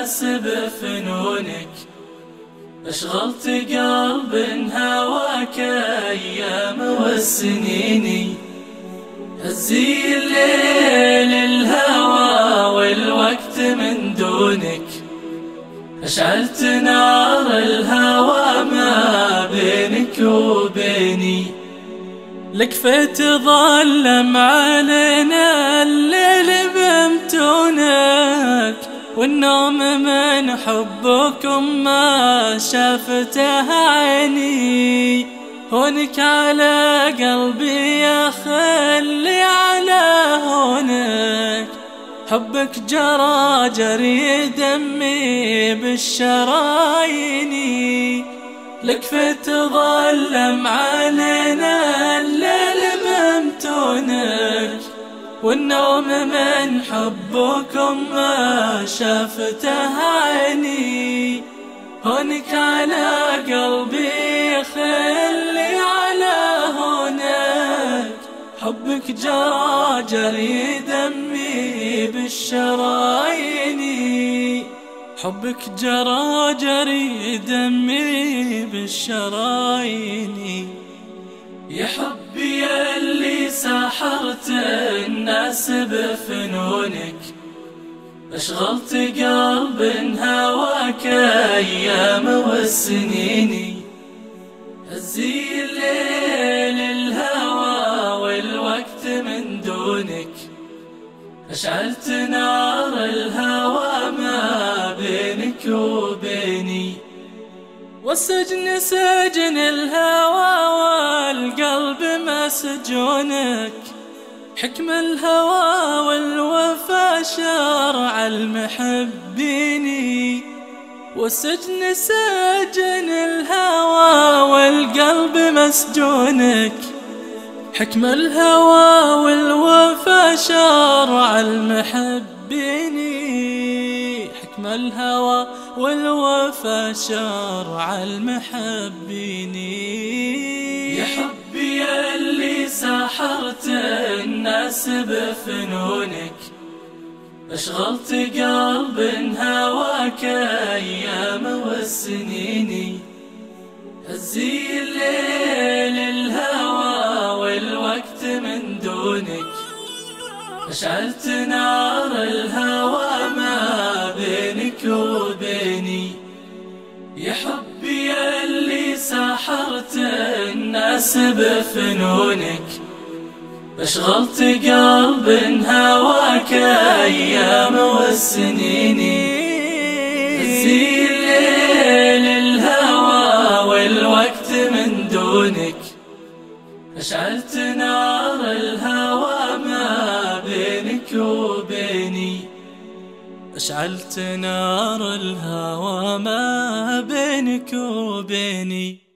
الناس بفنونك، أشغلت قلب هواك أيام والسنين. هزي الليل الهوى والوقت من دونك، أشعلت نار الهوى ما بينك وبيني. لكفيت ظلم علينا الليل بمتونك، والنوم من حبكم ما شافته عيني. هونك على قلبي يا خلي على هونك، حبك جرى جري دمي بالشرايين. لكفيت ظلم علينا الليل بمتونك، والنوم من حبكم ما شافته عيني. هونك على قلبي خلي على هونك، حبك جرى جري دمي بالشرايين. حبك جرى جري دمي بالشرايين. يا حبي اللي سحرت الناس بفنونك، أشغلت قلب هواك أيام والسنين. هزي الليل الهوى والوقت من دونك، أشعلت نار الهوى ما بينك وبيني. والسجن سجن الهوى والقلب مسجونك، حكم الهوى والوفا شرع المحبين. والسجن سجن الهوى والقلب مسجونك، حكم الهوى والوفا شرع المحبين. حكم الهوى والوفا شرع المحبين. يا حبي اللي سحرت الناس بفنونك، أشغلت قلب هواك أيام والسنين. هزي الليل الهوى والوقت من دونك، أشعلت نار الهوى ما بينك وبيني. يا حبي اللي سحرت الناس بفنونك، أشغلت قلب هواك أيام والسنين. هزي الليل الهوى والوقت من دونك، أشعلت نار الهوى ما بينك وبيني. أشعلت نار الهوى ما بينك وبيني.